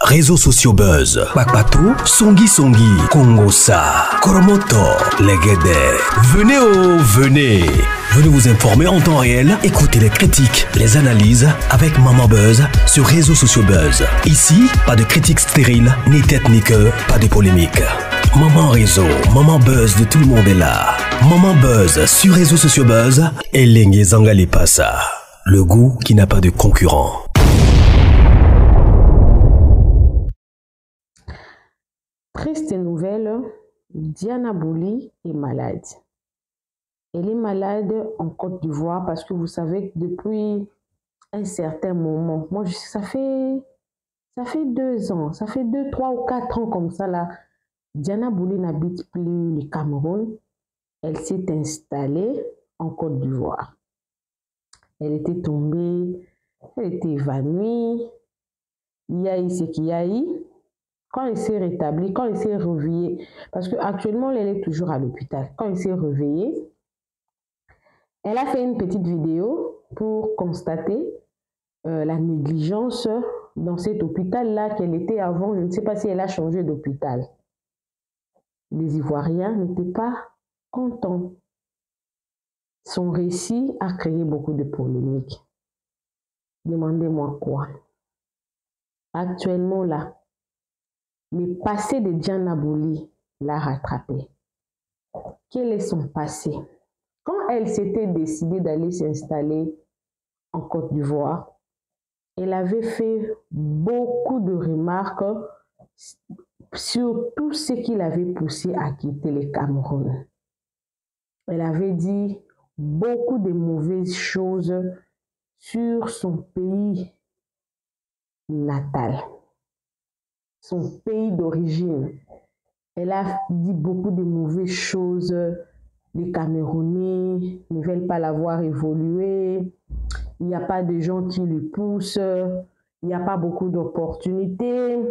Réseaux sociaux buzz, Bakpato, Songi Songi, Kongosa, Koromoto, Legede. Venez. Venez vous informer en temps réel, écoutez les critiques, les analyses avec Maman Buzz sur Réseaux sociaux buzz. Ici, pas de critiques stériles, ni tête ni queue, pas de polémique. Maman Réseau, Maman Buzz de tout le monde est là. Maman Buzz sur Réseaux sociaux buzz et Lengue Zangali Passa. Le goût qui n'a pas de concurrent. Triste nouvelle, Diana Bouli est malade. Elle est malade en Côte d'Ivoire parce que vous savez que depuis un certain moment, moi ça fait 2 ans, ça fait 2, 3 ou 4 ans comme ça là, Diana Bouli n'habite plus le Cameroun. Elle s'est installée en Côte d'Ivoire. Elle était tombée, elle était évanouie, il y a eu ce qu'il y a eu. Quand elle s'est rétablie, quand elle s'est réveillée, parce qu'actuellement, elle est toujours à l'hôpital. Quand elle s'est réveillée, elle a fait une petite vidéo pour constater la négligence dans cet hôpital-là qu'elle était avant. Je ne sais pas si elle a changé d'hôpital. Les Ivoiriens n'étaient pas contents. Son récit a créé beaucoup de polémiques. Demandez-moi quoi? Actuellement, là, le passé de Diana Bouli l'a rattrapé. Quel est son passé? Quand elle s'était décidée d'aller s'installer en Côte d'Ivoire, elle avait fait beaucoup de remarques sur tout ce qui l'avait poussé à quitter le Cameroun. Elle avait dit beaucoup de mauvaises choses sur son pays natal, son pays d'origine. Elle a dit beaucoup de mauvaises choses. Les Camerounais ne veulent pas la voir évoluer. Il n'y a pas de gens qui lui poussent. Il n'y a pas beaucoup d'opportunités.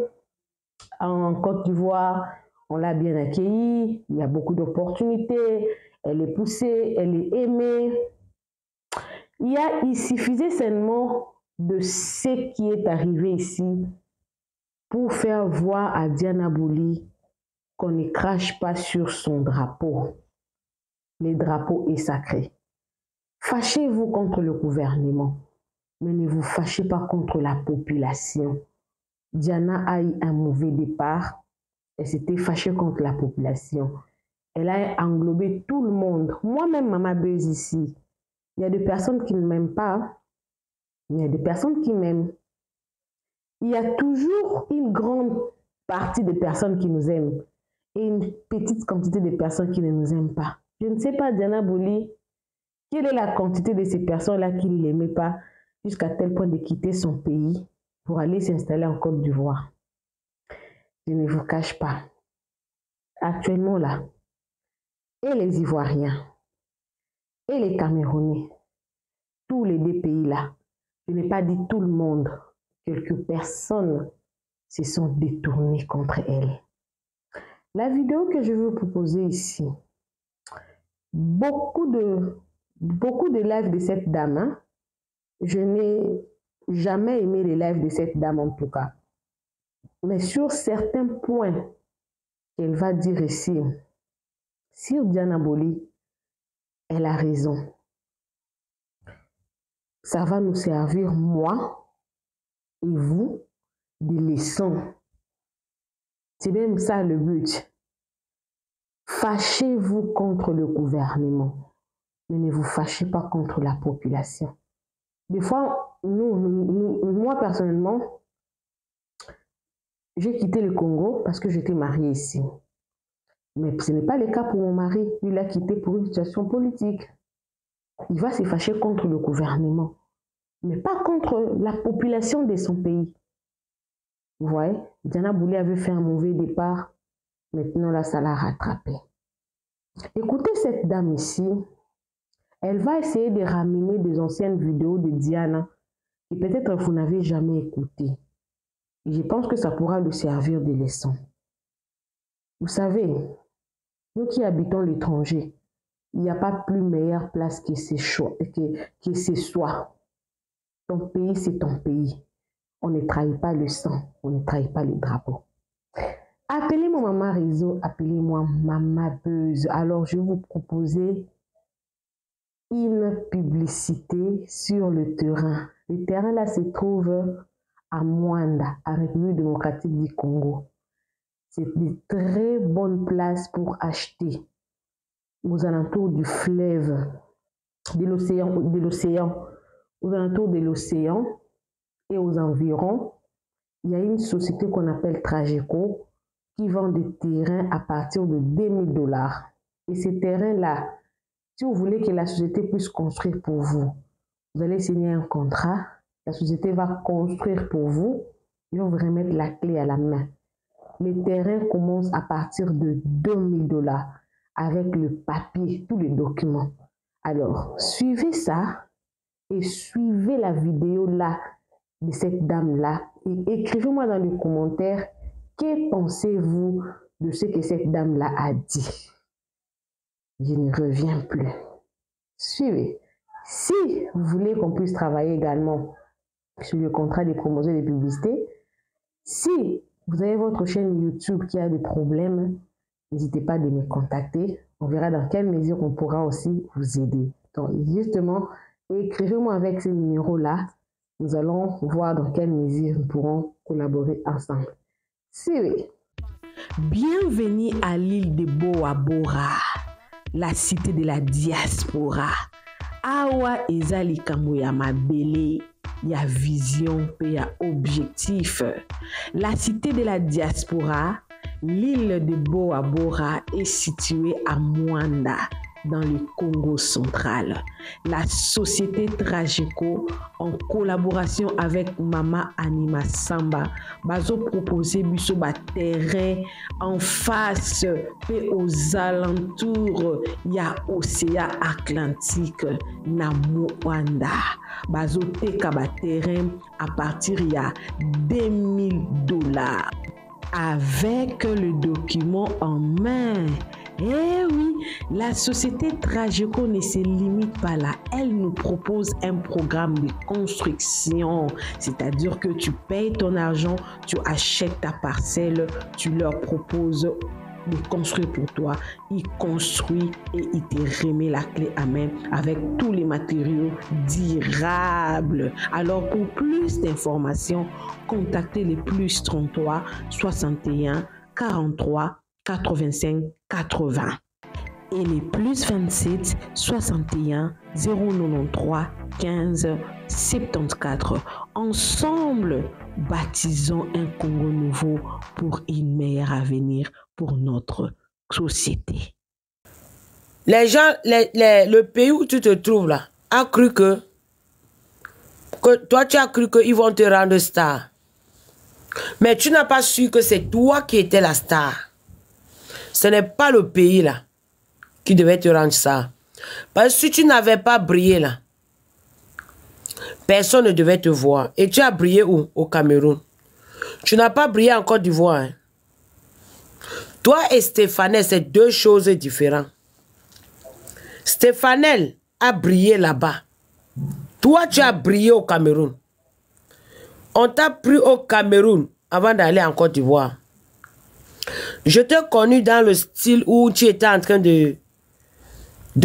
En Côte d'Ivoire, on l'a bien accueillie. Il y a beaucoup d'opportunités. Elle est poussée, elle est aimée. Il suffisait seulement de ce qui est arrivé ici pour faire voir à Diana Bouli qu'on ne crache pas sur son drapeau. Le drapeau est sacré. Fâchez-vous contre le gouvernement, mais ne vous fâchez pas contre la population. Diana a eu un mauvais départ. Elle s'était fâchée contre la population. Elle a englobé tout le monde. Moi-même, Maman Buzz ici, il y a des personnes qui ne m'aiment pas. Il y a des personnes qui m'aiment. Il y a toujours une grande partie des personnes qui nous aiment et une petite quantité de personnes qui ne nous aiment pas. Je ne sais pas, Diana Bouli, quelle est la quantité de ces personnes-là qui ne l'aimaient pas jusqu'à tel point de quitter son pays pour aller s'installer en Côte d'Ivoire. Je ne vous cache pas. Actuellement là, et les Ivoiriens, et les Camerounais, tous les 2 pays-là, je n'ai pas dit tout le monde, quelques personnes se sont détournées contre elle. La vidéo que je veux vous proposer ici, beaucoup de lives de cette dame, hein. Je n'ai jamais aimé les lives de cette dame en tout cas. Mais sur certains points qu'elle va dire ici, sur Diana Bouli, elle a raison. Ça va nous servir, moi et vous, des leçons. C'est même ça le but. Fâchez-vous contre le gouvernement, mais ne vous fâchez pas contre la population. Des fois, moi personnellement, j'ai quitté le Congo parce que j'étais mariée ici. Mais ce n'est pas le cas pour mon mari. Il a quitté pour une situation politique. Il va se fâcher contre le gouvernement, mais pas contre la population de son pays. Vous voyez, Diana Bouli avait fait un mauvais départ. Maintenant, là, ça l'a rattrapé. Écoutez cette dame ici. Elle va essayer de ramener des anciennes vidéos de Diana que peut-être vous n'avez jamais écoutées. Et je pense que ça pourra lui servir de leçon. Vous savez, nous qui habitons l'étranger, il n'y a pas plus meilleure place que ce soit. Ton pays, c'est ton pays. On ne trahit pas le sang, on ne trahit pas le drapeau. Appelez-moi Maman Réseau, appelez-moi Maman Buzz. Alors, je vais vous proposer une publicité sur le terrain. Le terrain là se trouve à Mwanda, à République démocratique du Congo. C'est une très bonne place pour acheter aux alentours du fleuve, de l'océan, aux alentours de l'océan et aux environs. Il y a une société qu'on appelle Trageco qui vend des terrains à partir de 2000 $. Et ces terrains-là, si vous voulez que la société puisse construire pour vous, vous allez signer un contrat, la société va construire pour vous, ils vont vous remettre la clé à la main. Les terrains commencent à partir de 2000 $ avec le papier, tous les documents. Alors, suivez ça et suivez la vidéo là de cette dame-là et écrivez-moi dans les commentaires que pensez-vous de ce que cette dame-là a dit. Je ne reviens plus. Suivez. Si vous voulez qu'on puisse travailler également sur le contrat de promotion et de publicité, si vous avez votre chaîne YouTube qui a des problèmes, n'hésitez pas à me contacter. On verra dans quelle mesure on pourra aussi vous aider. Donc, justement, écrivez-moi avec ce numéro-là. Nous allons voir dans quelle mesure nous pourrons collaborer ensemble. Suivez. Bienvenue à l'île de Boa Bora, la cité de la diaspora. Awa ezali kambo ya mabele, ya vision pe ya objectif. La cité de la diaspora, l'île de Boa Bora est située à Mwanda, dans le Congo central. La société Trageco, en collaboration avec Mama Anima Samba, bazo proposer biso ba terrain en face et aux alentours ya océan Atlantique na Mwanda. Bazo teka ba terrain à partir ya 2000 $. Avec le document en main. Eh oui, la société Trageco ne se limite pas là. Elle nous propose un programme de construction. C'est-à-dire que tu payes ton argent, tu achètes ta parcelle, tu leur proposes de construire pour toi. Ils construisent et ils te remettent la clé à main avec tous les matériaux durables. Alors, pour plus d'informations, contactez les plus 33 61 43 85 80 et les plus 27 61 093 15 74. Ensemble, baptisons un Congo nouveau pour une meilleure avenir pour notre société. Les gens, le pays où tu te trouves là, a cru que toi tu as cru qu'ils vont te rendre star. Mais tu n'as pas su que c'est toi qui étais la star. Ce n'est pas le pays là qui devait te rendre ça. Parce que si tu n'avais pas brillé là, personne ne devait te voir. Et tu as brillé où? Au Cameroun. Tu n'as pas brillé en Côte d'Ivoire. Hein? Toi et Stéphanel, c'est deux choses différentes. Stéphanel a brillé là-bas. Toi, tu as brillé au Cameroun. On t'a pris au Cameroun avant d'aller en Côte d'Ivoire. Je t'ai connu dans le style où tu étais en train de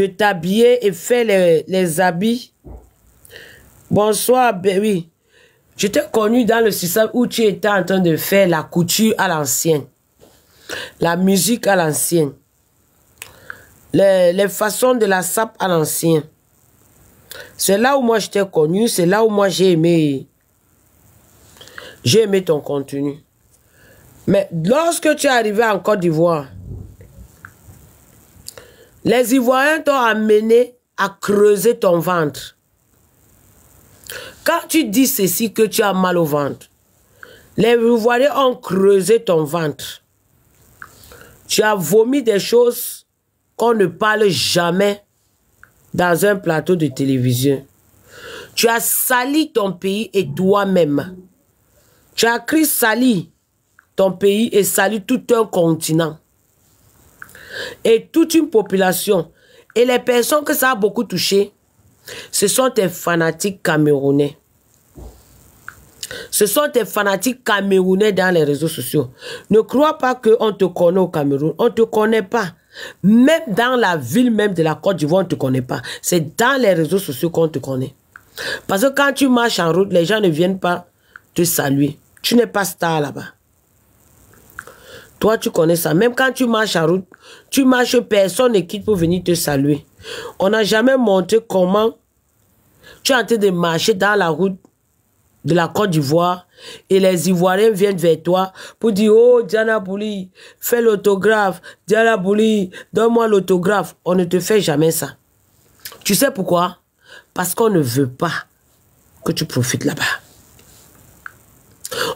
t'habiller et faire les habits. Bonsoir, oui. Je t'ai connu dans le système où tu étais en train de faire la couture à l'ancienne. La musique à l'ancienne. Les façons de la sape à l'ancienne. C'est là où moi je t'ai connu, c'est là où moi j'ai aimé ton contenu. Mais lorsque tu es arrivé en Côte d'Ivoire, les Ivoiriens t'ont amené à creuser ton ventre. Quand tu dis ceci que tu as mal au ventre, les Ivoiriens ont creusé ton ventre. Tu as vomi des choses qu'on ne parle jamais dans un plateau de télévision. Tu as sali ton pays et toi-même. Tu as cru salir ton pays et salir tout un continent. Et toute une population. Et les personnes que ça a beaucoup touché, ce sont tes fanatiques camerounais. Ce sont tes fanatiques camerounais dans les réseaux sociaux. Ne crois pas qu'on te connaît au Cameroun. On ne te connaît pas. Même dans la ville même de la Côte d'Ivoire, on ne te connaît pas. C'est dans les réseaux sociaux qu'on te connaît. Parce que quand tu marches en route, les gens ne viennent pas te saluer. Tu n'es pas star là-bas. Toi, tu connais ça. Même quand tu marches en route, tu marches, personne ne quitte pour venir te saluer. On n'a jamais montré comment tu es en train de marcher dans la route de la Côte d'Ivoire et les Ivoiriens viennent vers toi pour dire « Oh, Diana Bouli, fais l'autographe. Diana Bouli, donne-moi l'autographe. » On ne te fait jamais ça. Tu sais pourquoi? Parce qu'on ne veut pas que tu profites là-bas.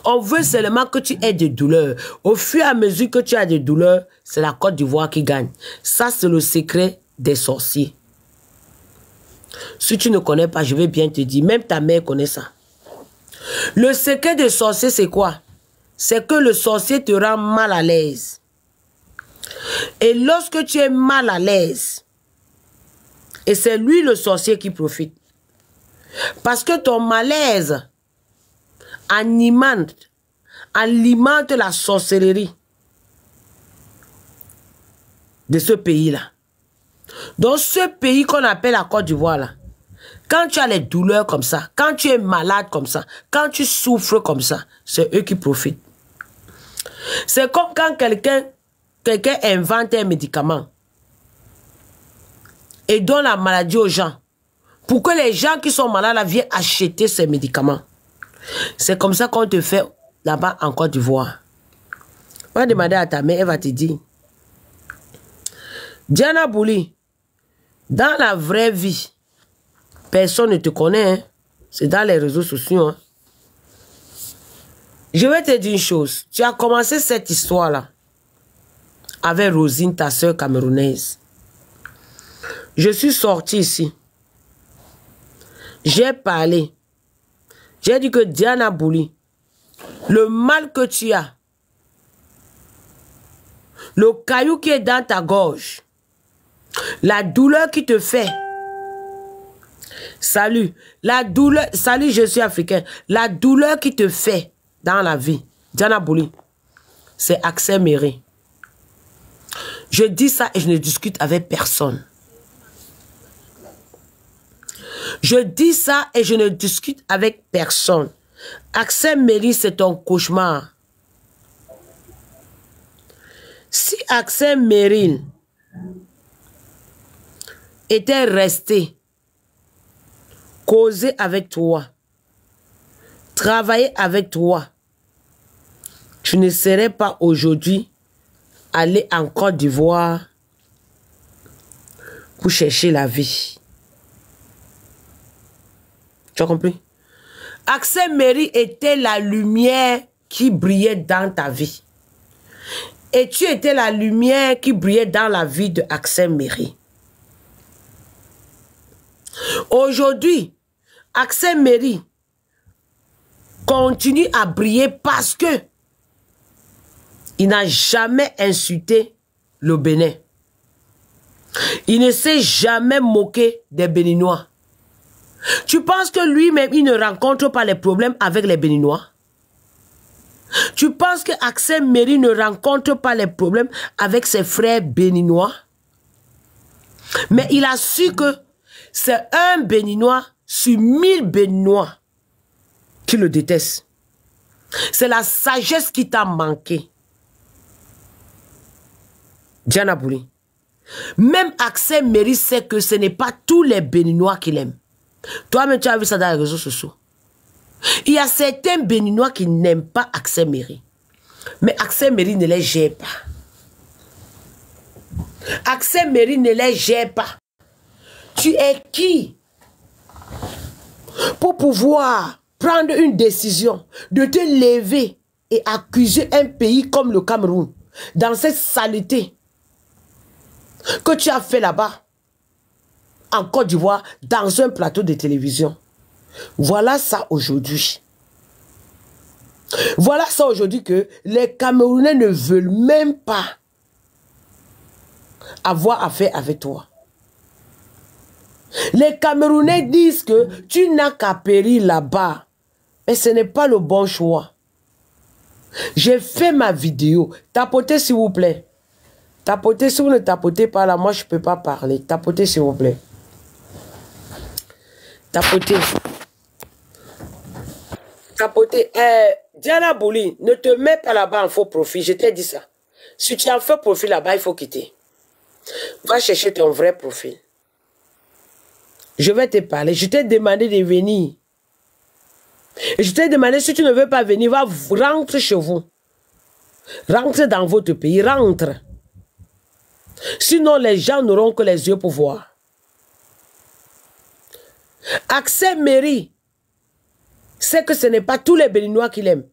On veut seulement que tu aies des douleurs. Au fur et à mesure que tu as des douleurs, c'est la Côte d'Ivoire qui gagne. Ça, c'est le secret des sorciers. Si tu ne connais pas, je vais bien te dire. Même ta mère connaît ça. Le secret des sorciers, c'est quoi? C'est que le sorcier te rend mal à l'aise. Et lorsque tu es mal à l'aise, et c'est lui le sorcier qui profite. Parce que ton malaise alimente la sorcellerie de ce pays-là. Dans ce pays qu'on appelle la Côte d'Ivoire, là, quand tu as les douleurs comme ça, quand tu es malade comme ça, quand tu souffres comme ça, c'est eux qui profitent. C'est comme quand quelqu'un invente un médicament et donne la maladie aux gens pour que les gens qui sont malades viennent acheter ces médicaments. C'est comme ça qu'on te fait là-bas en Côte d'Ivoire. On va demander à ta mère, elle va te dire. Diana Bouli, dans la vraie vie, personne ne te connaît. Hein? C'est dans les réseaux sociaux. Hein? Je vais te dire une chose. Tu as commencé cette histoire-là avec Rosine, ta soeur camerounaise. Je suis sorti ici. J'ai parlé. J'ai dit que Diana Bouli, le mal que tu as, le caillou qui est dans ta gorge, la douleur qui te fait, salut, la douleur, salut, je suis africain, la douleur qui te fait dans la vie, Diana Bouli, c'est Axel Méry. Je dis ça et je ne discute avec personne. Je dis ça et je ne discute avec personne. Axel Méry, c'est ton cauchemar. Si Axel Méry était resté, causer avec toi, travailler avec toi, tu ne serais pas aujourd'hui allé en Côte d'Ivoire pour chercher la vie. Tu as compris? Axel Méry était la lumière qui brillait dans ta vie. Et tu étais la lumière qui brillait dans la vie de Axel Méry. Aujourd'hui, Axel Méry continue à briller parce que il n'a jamais insulté le Bénin. Il ne s'est jamais moqué des Béninois. Tu penses que lui-même, il ne rencontre pas les problèmes avec les Béninois? Tu penses que Axel Méry ne rencontre pas les problèmes avec ses frères béninois? Mais il a su que c'est un Béninois sur 1000 Béninois qui le détestent. C'est la sagesse qui t'a manqué. Diana Bouli. Même Axel Méry sait que ce n'est pas tous les Béninois qui l'aiment. Toi-même, tu as vu ça dans les réseaux sociaux. Il y a certains Béninois qui n'aiment pas Axel Méry. Mais Axel Méry ne les gère pas. Axel Méry ne les gère pas. Tu es qui pour pouvoir prendre une décision de te lever et accuser un pays comme le Cameroun dans cette saleté que tu as fait là-bas en Côte d'Ivoire dans un plateau de télévision? Voilà ça aujourd'hui. Voilà ça aujourd'hui que les Camerounais ne veulent même pas avoir affaire avec toi. Les Camerounais disent que tu n'as qu'à périr là-bas Mais ce n'est pas le bon choix. J'ai fait ma vidéo. Tapotez s'il vous plaît. Tapotez, si vous ne tapotez pas là, moi je ne peux pas parler. Tapotez s'il vous plaît. Tapotez. Tapotez. Diana Bouli, ne te mets pas là-bas en faux profil. Je t'ai dit ça. Si tu as un faux profil là-bas, il faut quitter. Va chercher ton vrai profil. Je vais te parler. Je t'ai demandé de venir. Et je t'ai demandé, si tu ne veux pas venir, rentre chez vous. Rentre dans votre pays. Rentre. Sinon, les gens n'auront que les yeux pour voir. Accès Mairie, c'est que ce n'est pas tous les Béninois qui l'aiment.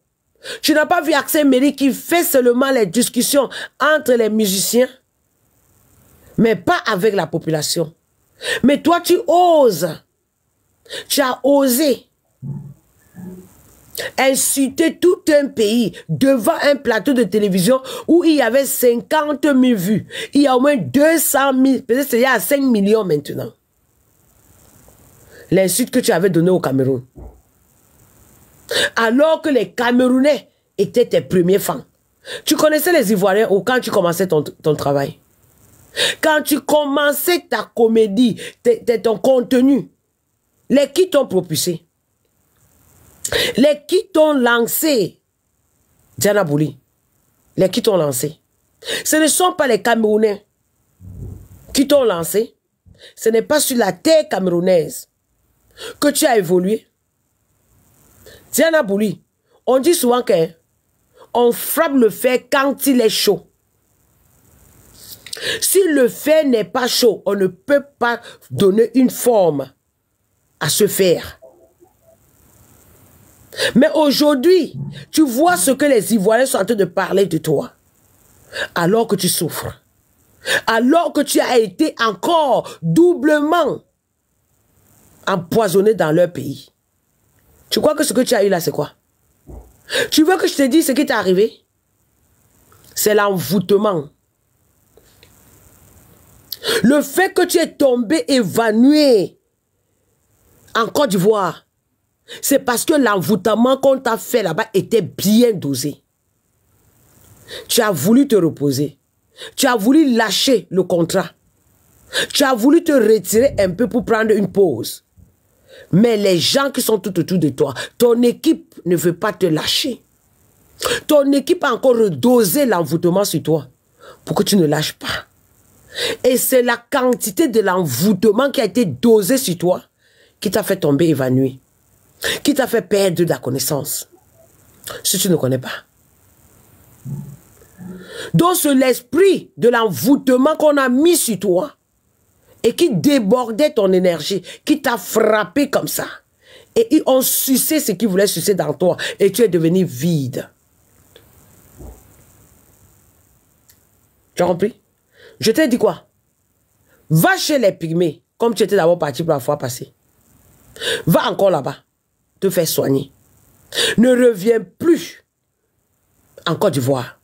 Tu n'as pas vu Accès Mairie qui fait seulement les discussions entre les musiciens, mais pas avec la population. Mais toi, tu oses. Tu as osé insulter tout un pays devant un plateau de télévision où il y avait 50 000 vues. Il y a au moins 200 000, peut-être il y a 5 millions maintenant. L'insulte que tu avais donnée au Cameroun. Alors que les Camerounais étaient tes premiers fans. Tu connaissais les Ivoiriens ou quand tu commençais ton travail? Quand tu commençais ta comédie, ton contenu, les qui t'ont propulsé? Les qui t'ont lancé? Diana Bouli, les qui t'ont lancé? Ce ne sont pas les Camerounais qui t'ont lancé. Ce n'est pas sur la terre camerounaise que tu as évolué. Diana Bouli, on dit souvent qu'on frappe le fer quand il est chaud. Si le fer n'est pas chaud, on ne peut pas donner une forme à ce fer. Mais aujourd'hui, tu vois ce que les Ivoiriens sont en train de parler de toi. Alors que tu souffres. Alors que tu as été encore doublement empoisonné dans leur pays. Tu crois que ce que tu as eu là, c'est quoi? Tu veux que je te dise ce qui t'est arrivé? C'est l'envoûtement. Le fait que tu es tombé évanoui en Côte d'Ivoire, c'est parce que l'envoûtement qu'on t'a fait là-bas était bien dosé. Tu as voulu te reposer. Tu as voulu lâcher le contrat. Tu as voulu te retirer un peu pour prendre une pause. Mais les gens qui sont tout autour de toi, ton équipe ne veut pas te lâcher. Ton équipe a encore redosé l'envoûtement sur toi pour que tu ne lâches pas. Et c'est la quantité de l'envoûtement qui a été dosé sur toi qui t'a fait tomber évanoui, qui t'a fait perdre de la connaissance. Si tu ne connais pas. Donc c'est l'esprit de l'envoûtement qu'on a mis sur toi et qui débordait ton énergie, qui t'a frappé comme ça. Et ils ont sucé ce qu'ils voulaient sucer dans toi et tu es devenu vide. Tu as compris? Je t'ai dit quoi? Va chez les pygmées, comme tu étais d'abord parti pour la fois passée. Va encore là-bas, te faire soigner. Ne reviens plus en Côte d'Ivoire.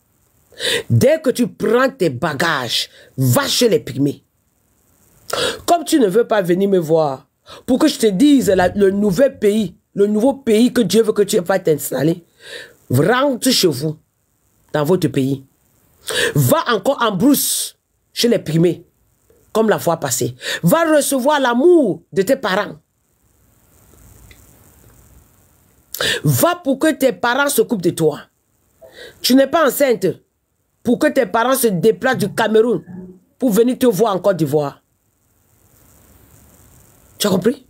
Dès que tu prends tes bagages, va chez les pygmées. Comme tu ne veux pas venir me voir, pour que je te dise le nouveau pays que Dieu veut que tu vas t'installer, rentre chez vous, dans votre pays. Va encore en brousse chez les pygmées, comme la fois passée. Va recevoir l'amour de tes parents. Va pour que tes parents s'occupent de toi. Tu n'es pas enceinte pour que tes parents se déplacent du Cameroun pour venir te voir en Côte d'Ivoire. Tu as compris?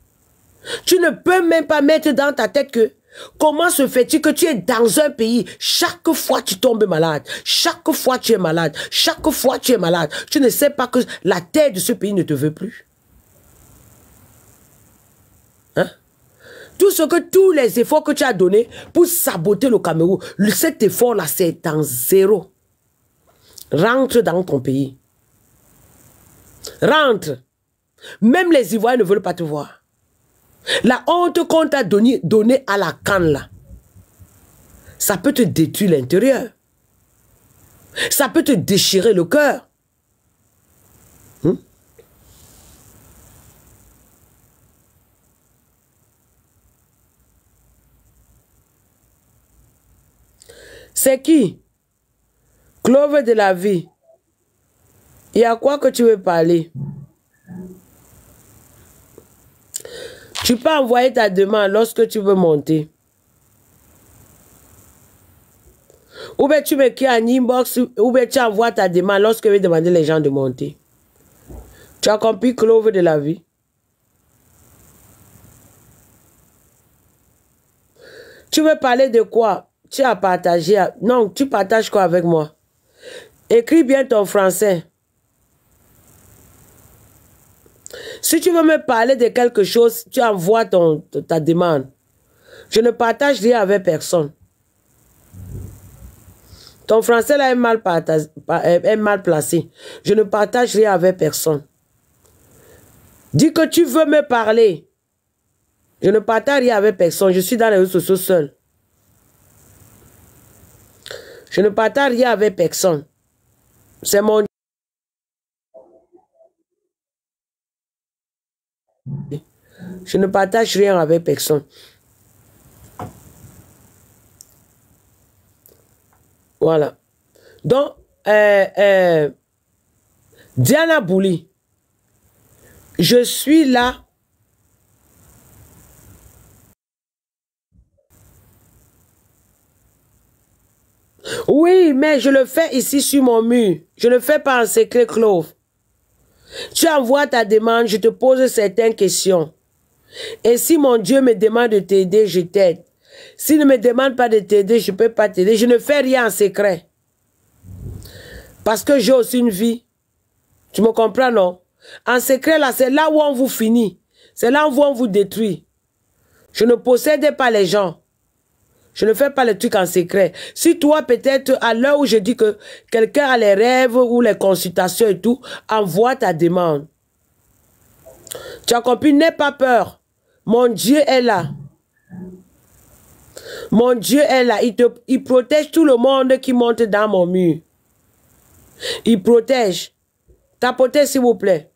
Tu ne peux même pas mettre dans ta tête que comment se fait-il que tu es dans un pays, chaque fois tu tombes malade, chaque fois tu es malade, chaque fois tu es malade. Tu ne sais pas que la terre de ce pays ne te veut plus. Hein? Tous les efforts que tu as donnés pour saboter le Cameroun, cet effort-là, c'est en zéro. Rentre dans ton pays. Rentre. Même les Ivoiriens ne veulent pas te voir. La honte qu'on t'a donnée à la canne, là, ça peut te détruire l'intérieur. Ça peut te déchirer le cœur. C'est qui? Clove de la vie. Il y a quoi que tu veux parler? Tu peux envoyer ta demande lorsque tu veux monter. Ou bien tu m'écris en inbox, ou bien tu envoies ta demande lorsque tu veux demander les gens de monter. Tu as compris, Clove de la vie? Tu veux parler de quoi? Tu as partagé. Non, tu partages quoi avec moi? Écris bien ton français. Si tu veux me parler de quelque chose, tu envoies ta demande. Je ne partage rien avec personne. Ton français là est mal placé. Je ne partage rien avec personne. Dis que tu veux me parler. Je ne partage rien avec personne. Je suis dans les réseaux sociaux seul. Je ne partage rien avec personne. C'est mon... Je ne partage rien avec personne. Voilà. Donc, Diana Bouli, je suis là. Oui, mais je le fais ici sur mon mur. Je ne le fais pas en secret, Clove. Tu envoies ta demande, je te pose certaines questions. Et si mon Dieu me demande de t'aider, je t'aide. S'il ne me demande pas de t'aider, je ne peux pas t'aider. Je ne fais rien en secret. Parce que j'ai aussi une vie. Tu me comprends, non? En secret, là, c'est là où on vous finit. C'est là où on vous détruit. Je ne possède pas les gens. Je ne fais pas les trucs en secret. Si toi, peut-être, à l'heure où je dis que quelqu'un a les rêves ou les consultations et tout, envoie ta demande. Tu as compris? N'aie pas peur. Mon Dieu est là. Mon Dieu est là. Il protège tout le monde qui monte dans mon mur. Il protège. Tapotez, s'il vous plaît.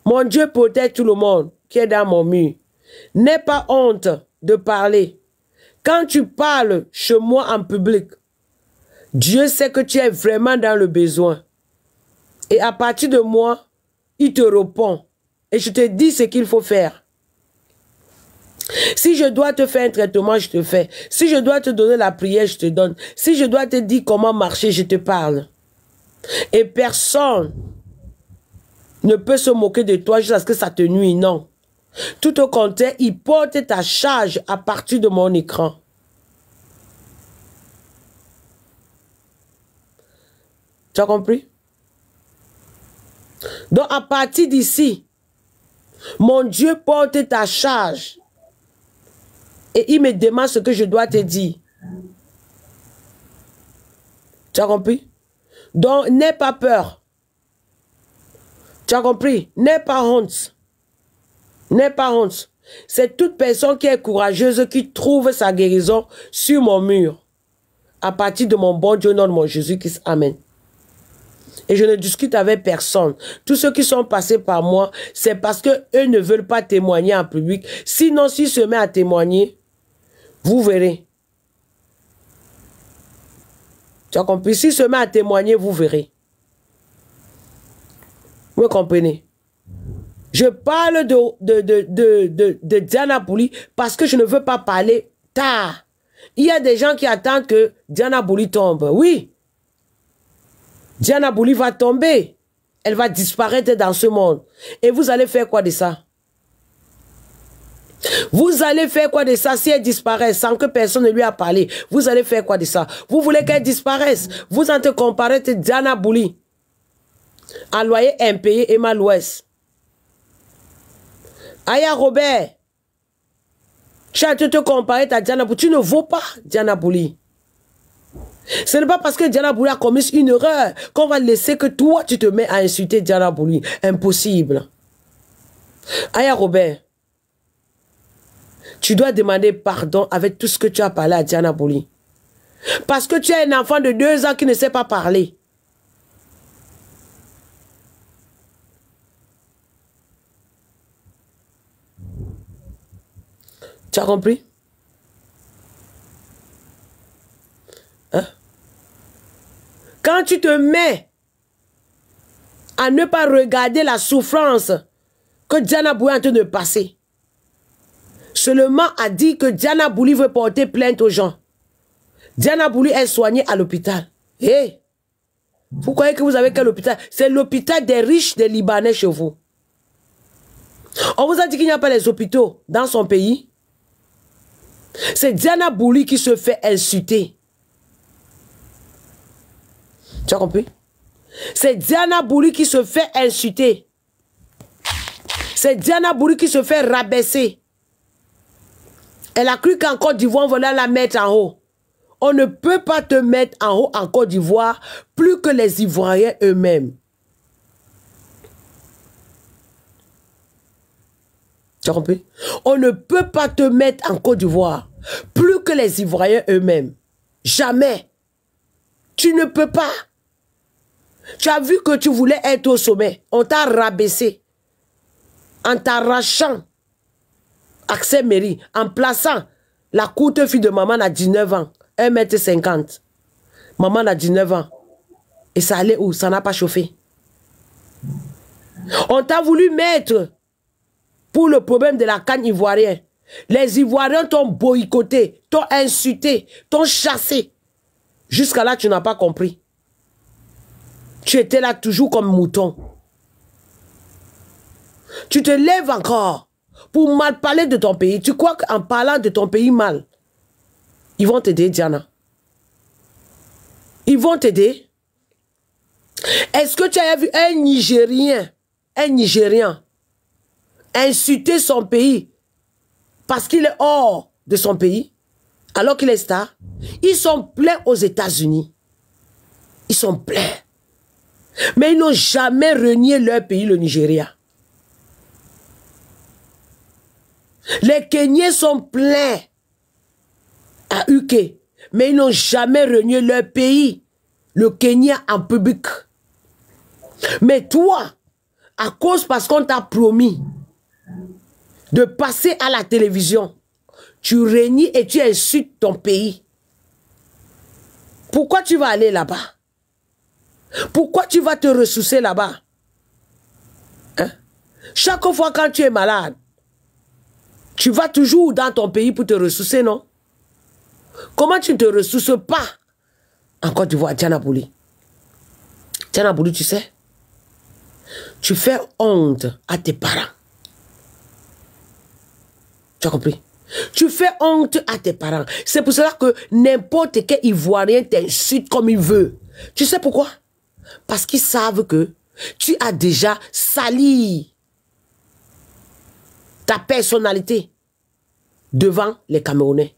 Mon Dieu protège tout le monde qui est dans mon mur. N'aie pas honte de parler. Quand tu parles chez moi en public, Dieu sait que tu es vraiment dans le besoin. Et à partir de moi, il te répond. Et je te dis ce qu'il faut faire. Si je dois te faire un traitement, je te fais. Si je dois te donner la prière, je te donne. Si je dois te dire comment marcher, je te parle. Et personne ne peut se moquer de toi jusqu'à ce que ça te nuit, non. Tout au contraire, il porte ta charge à partir de mon écran. Tu as compris? Donc, à partir d'ici, mon Dieu porte ta charge. Et il me demande ce que je dois te dire. Tu as compris? Donc, n'aie pas peur. Tu as compris? N'aie pas honte. N'aie pas honte. C'est toute personne qui est courageuse qui trouve sa guérison sur mon mur. À partir de mon bon Dieu, nom de mon Jésus-Christ. Amen. Et je ne discute avec personne. Tous ceux qui sont passés par moi, c'est parce qu'eux ne veulent pas témoigner en public. Sinon, s'ils se mettent à témoigner, vous verrez. Tu as compris? S'ils se mettent à témoigner, vous verrez. Vous comprenez? Je parle de Diana Bouli parce que je ne veux pas parler tard. Il y a des gens qui attendent que Diana Bouli tombe. Oui. Diana Bouli va tomber. Elle va disparaître dans ce monde. Et vous allez faire quoi de ça? Vous allez faire quoi de ça si elle disparaît sans que personne ne lui a parlé? Vous allez faire quoi de ça? Vous voulez qu'elle disparaisse? Vous en te comparez à Diana Bouli. En loyer impayé et mal ouest. Aya Robert. Tu as te comparer à Diana Bouli. Tu ne vaux pas Diana Bouli. Ce n'est pas parce que Diana Bouli a commis une erreur qu'on va laisser que toi tu te mets à insulter Diana Bouli. Impossible. Aya Robert. Tu dois demander pardon avec tout ce que tu as parlé à Diana Bouli. Parce que tu es un enfant de 2 ans qui ne sait pas parler. Tu as compris? Hein? Quand tu te mets à ne pas regarder la souffrance que Diana Bouli est en train de passer, seulement a dit que Diana Bouli veut porter plainte aux gens. Diana Bouli est soignée à l'hôpital. Hey, vous croyez que vous avez quel hôpital? C'est l'hôpital des riches des Libanais chez vous. On vous a dit qu'il n'y a pas les hôpitaux dans son pays. C'est Diana Bouli qui se fait insulter. Tu as compris? C'est Diana Bouli qui se fait insulter. C'est Diana Bouli qui se fait rabaisser. Elle a cru qu'en Côte d'Ivoire, on voulait la mettre en haut. On ne peut pas te mettre en haut en Côte d'Ivoire plus que les Ivoiriens eux-mêmes. Tu as compris? On ne peut pas te mettre en Côte d'Ivoire plus que les Ivoiriens eux-mêmes. Jamais. Tu ne peux pas. Tu as vu que tu voulais être au sommet. On t'a rabaissé. En t'arrachant accès mairie. En plaçant la courte fille de maman à 19 ans. 1,50 m. Maman a 19 ans. Et ça allait où? Ça n'a pas chauffé. On t'a voulu mettre pour le problème de la canne ivoirienne. Les Ivoiriens t'ont boycotté, t'ont insulté, t'ont chassé. Jusqu'à là, tu n'as pas compris. Tu étais là toujours comme mouton. Tu te lèves encore pour mal parler de ton pays. Tu crois qu'en parlant de ton pays mal, ils vont t'aider, Diana? Ils vont t'aider? Est-ce que tu as vu un Nigérien insulter son pays parce qu'il est hors de son pays, alors qu'il est star? Ils sont pleins aux États-Unis. Ils sont pleins. Mais ils n'ont jamais renié leur pays, le Nigeria. Les Kenyans sont pleins à UK, mais ils n'ont jamais renié leur pays, le Kenya en public. Mais toi, à cause parce qu'on t'a promis de passer à la télévision, tu renies et tu insultes ton pays. Pourquoi tu vas aller là-bas? Pourquoi tu vas te ressourcer là-bas? Hein? Chaque fois quand tu es malade, tu vas toujours dans ton pays pour te ressourcer, non? Comment tu ne te ressources pas en Côte d'Ivoire, Diana Bouli? Diana Bouli, tu sais, tu fais honte à tes parents. Tu as compris? Tu fais honte à tes parents. C'est pour cela que n'importe quel Ivoirien t'insulte comme il veut. Tu sais pourquoi? Parce qu'ils savent que tu as déjà sali ta personnalité devant les Camerounais.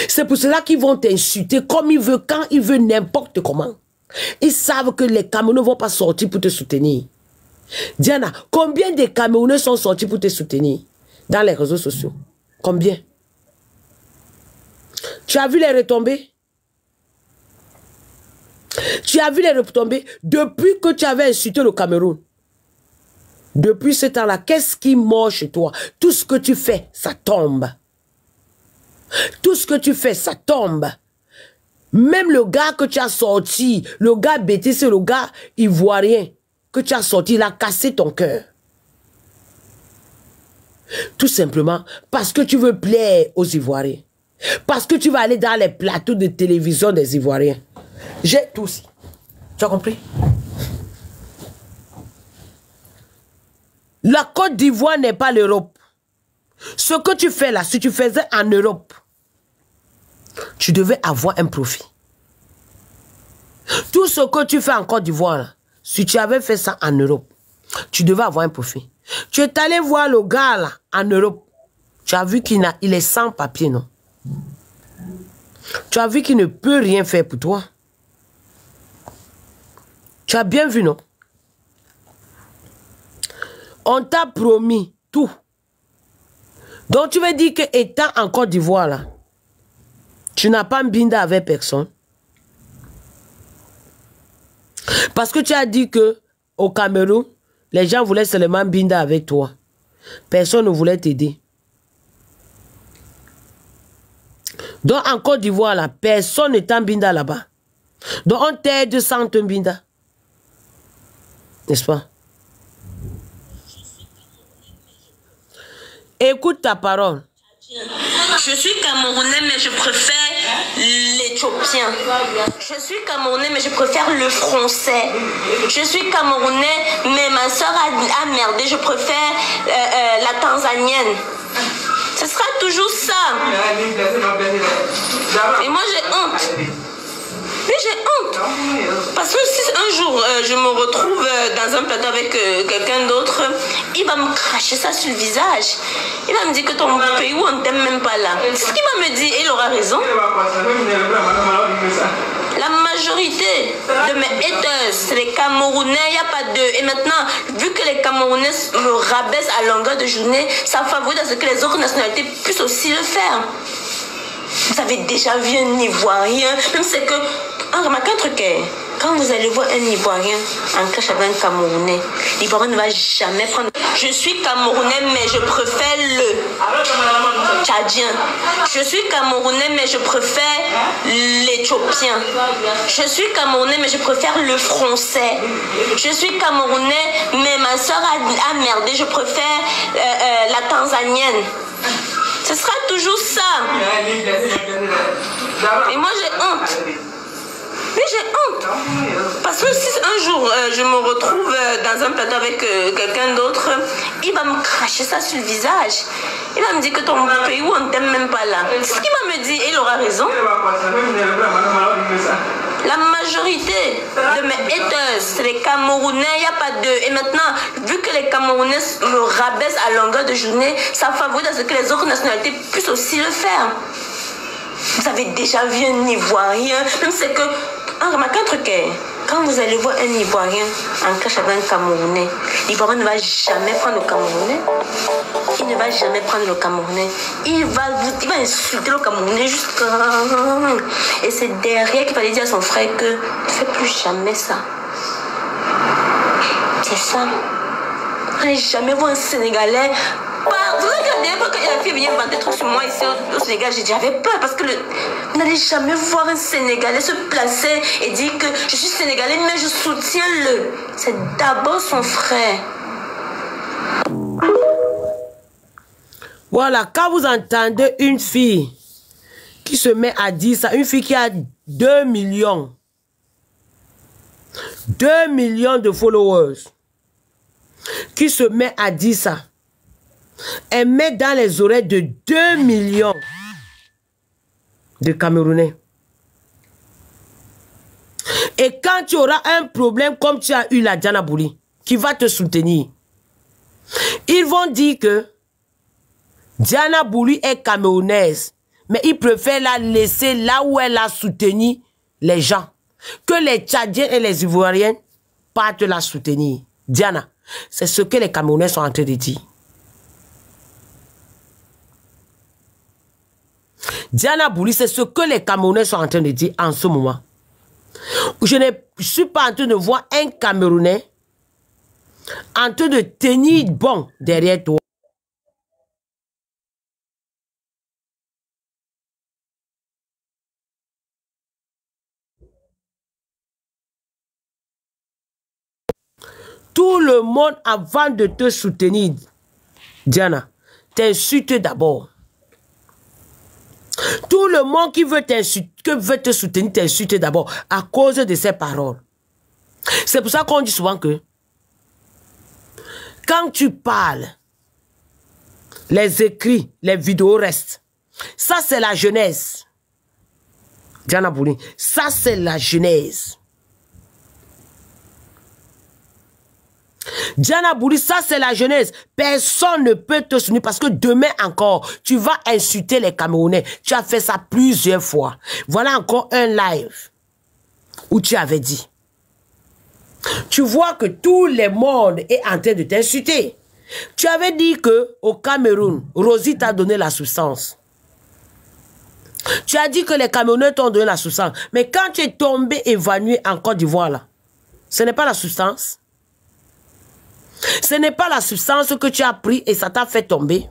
C'est pour cela qu'ils vont t'insulter comme ils veulent, quand ils veulent, n'importe comment. Ils savent que les Camerounais ne vont pas sortir pour te soutenir. Diana, combien de Camerounais sont sortis pour te soutenir dans les réseaux sociaux? Combien? Tu as vu les retombées? Tu as vu les retombées depuis que tu avais insulté le Cameroun. Depuis ce temps-là, qu'est-ce qui mord chez toi? Tout ce que tu fais, ça tombe. Tout ce que tu fais, ça tombe. Même le gars que tu as sorti, le gars BTC, le gars ivoirien que tu as sorti, il a cassé ton cœur. Tout simplement parce que tu veux plaire aux Ivoiriens. Parce que tu vas aller dans les plateaux de télévision des Ivoiriens. J'ai tout aussi. Tu as compris? La Côte d'Ivoire n'est pas l'Europe. Ce que tu fais là, si tu faisais en Europe, tu devais avoir un profit. Tout ce que tu fais en Côte d'Ivoire, si tu avais fait ça en Europe, tu devais avoir un profit. Tu es allé voir le gars là, en Europe. Tu as vu qu'il est sans papier, non? Tu as vu qu'il ne peut rien faire pour toi. Tu as bien vu, non? On t'a promis tout. Donc tu veux dire que étant en Côte d'Ivoire là, tu n'as pas mbinda avec personne. Parce que tu as dit que au Cameroun, les gens voulaient seulement mbinda avec toi. Personne ne voulait t'aider. Donc en Côte d'Ivoire là, personne n'est en mbinda là-bas. Donc on t'aide sans te binda. N'est-ce pas? Écoute ta parole. Je suis Camerounais, mais je préfère l'Éthiopien. Je suis Camerounais, mais je préfère le français. Je suis Camerounais, mais ma soeur a merdé. Je préfère la Tanzanienne. Ce sera toujours ça. Et moi, j'ai honte. Mais j'ai honte. Parce que si un jour je me retrouve dans un plateau avec quelqu'un d'autre, il va me cracher ça sur le visage. Il va me dire que ton pays où on t'aime même pas là. C'est ce qu'il va me dire et il aura raison. La majorité de mes haters, c'est les Camerounais, il n'y a pas de... Et maintenant, vu que les Camerounais me rabaissent à longueur de journée, ça favorise à ce que les autres nationalités puissent aussi le faire. Vous avez déjà vu un Ivoirien, même c'est que... remarquez un truc, quand vous allez voir un Ivoirien en clash avec un Camerounais, l'Ivoirien ne va jamais prendre... Je suis Camerounais, mais je préfère le Tchadien. Je suis Camerounais, mais je préfère l'Éthiopien. Je suis Camerounais, mais je préfère le français. Je suis Camerounais, mais ma soeur a merdé. Je préfère la Tanzanienne. Ce sera toujours ça. Et moi, j'ai honte. Mais j'ai honte. Parce que si un jour je me retrouve dans un plateau avec quelqu'un d'autre, il va me cracher ça sur le visage. Il va me dire que ton pays où on t'aime même pas là. C'est ce qu'il va me dire et il aura raison. La majorité de mes haters, c'est les Camerounais, il n'y a pas de... Et maintenant, vu que les Camerounais me rabaissent à longueur de journée, ça favorise à ce que les autres nationalités puissent aussi le faire. Vous avez déjà vu un Ivoirien, même c'est que... remarquez un truc, quand vous allez voir un Ivoirien en clash avec un Camerounais, l'Ivoirien ne va jamais prendre le Camerounais. Il ne va jamais prendre le Camerounais. Il va insulter le Camerounais jusqu'à... Et c'est derrière qu'il fallait dire à son frère que ne fais plus jamais ça. C'est ça. On n'a jamais vu un Sénégalais... Vous regardez, quand la fille vient inventer des trucs sur moi ici au Sénégal, j'ai dit j'avais peur parce que vous n'allez jamais voir un Sénégalais se placer et dire que je suis Sénégalais, mais je soutiens le. C'est d'abord son frère. Voilà, quand vous entendez une fille qui se met à dire ça, une fille qui a 2 millions, 2 millions de followers, qui se met à dire ça, elle met dans les oreilles de 2 millions de Camerounais. Et quand tu auras un problème comme tu as eu la Diana Bouli, qui va te soutenir, ils vont dire que Diana Bouli est camerounaise, mais ils préfèrent la laisser là où elle a soutenu les gens. Que les Tchadiens et les Ivoiriens partent la soutenir. Diana, c'est ce que les Camerounais sont en train de dire. Diana Bouli, c'est ce que les Camerounais sont en train de dire en ce moment. Je ne suis pas en train de voir un Camerounais en train de tenir bon derrière toi. Tout le monde, avant de te soutenir, Diana, t'insulte d'abord. Tout le monde qui veut te soutenir t'insulte d'abord à cause de ses paroles. C'est pour ça qu'on dit souvent que quand tu parles, les écrits, les vidéos restent. Ça, c'est la genèse. Diana Bouli, ça, c'est la genèse. Diana Bouli, ça c'est la jeunesse. Personne ne peut te soutenir parce que demain encore, tu vas insulter les Camerounais. Tu as fait ça plusieurs fois. Voilà encore un live où tu avais dit. Tu vois que tout le monde est en train de t'insulter. Tu avais dit que au Cameroun, Rosie t'a donné la substance. Tu as dit que les Camerounais t'ont donné la substance. Mais quand tu es tombé évanoui en Côte d'Ivoire là, ce n'est pas la substance. Ce n'est pas la substance que tu as pris et ça t'a fait tomber.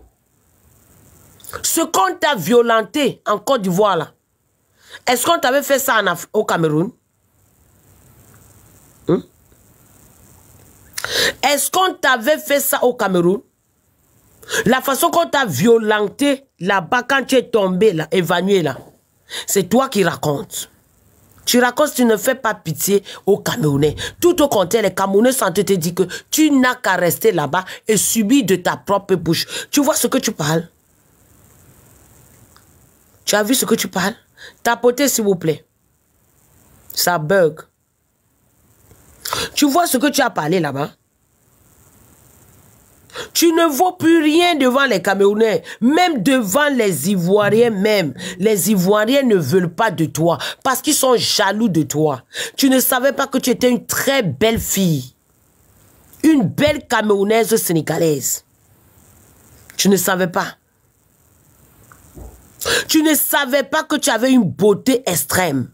Ce qu'on t'a violenté en Côte d'Ivoire là, est-ce qu'on t'avait fait ça au Cameroun? Est-ce qu'on t'avait fait ça au Cameroun? La façon qu'on t'a violenté là-bas quand tu es tombé là, évanoui là, c'est toi qui racontes. Tu racontes, tu ne fais pas pitié aux Camerounais. Tout au contraire, les Camerounais sont te dire que tu n'as qu'à rester là-bas et subir de ta propre bouche. Tu vois ce que tu parles? Tu as vu ce que tu parles? Tapotez s'il vous plaît. Ça bug. Tu vois ce que tu as parlé là-bas? Tu ne vaux plus rien devant les Camerounais, même devant les Ivoiriens même. Les Ivoiriens ne veulent pas de toi parce qu'ils sont jaloux de toi. Tu ne savais pas que tu étais une très belle fille. Une belle Camerounaise sénégalaise. Tu ne savais pas. Tu ne savais pas que tu avais une beauté extrême.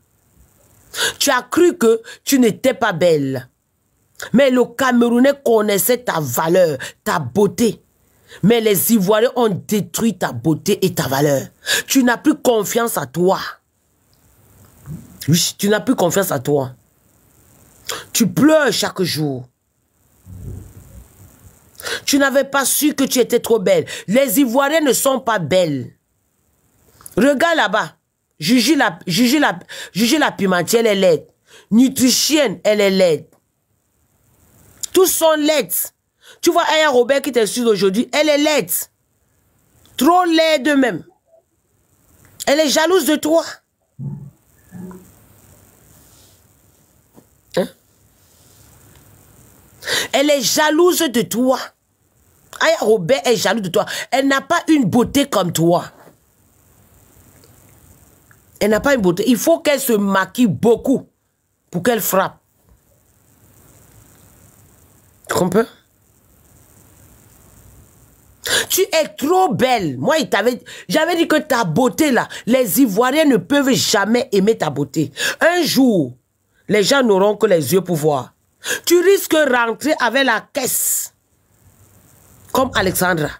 Tu as cru que tu n'étais pas belle. Mais le Camerounais connaissait ta valeur, ta beauté. Mais les Ivoiriens ont détruit ta beauté et ta valeur. Tu n'as plus confiance à toi. Oui, tu n'as plus confiance à toi. Tu pleures chaque jour. Tu n'avais pas su que tu étais trop belle. Les Ivoiriens ne sont pas belles. Regarde là-bas. Juger la pimentière, elle est laide. Nutricienne, elle est laide. Tous sont laides. Tu vois Aya Robert qui t'insulte aujourd'hui, elle est laide. Trop laide même. Elle est jalouse de toi. Hein? Elle est jalouse de toi. Aya Robert est jalouse de toi. Elle n'a pas une beauté comme toi. Elle n'a pas une beauté. Il faut qu'elle se maquille beaucoup pour qu'elle frappe. Tu comprends? Tu es trop belle. Moi, j'avais dit que ta beauté là, les Ivoiriens ne peuvent jamais aimer ta beauté. Un jour, les gens n'auront que les yeux pour voir. Tu risques de rentrer avec la caisse. Comme Alexandra.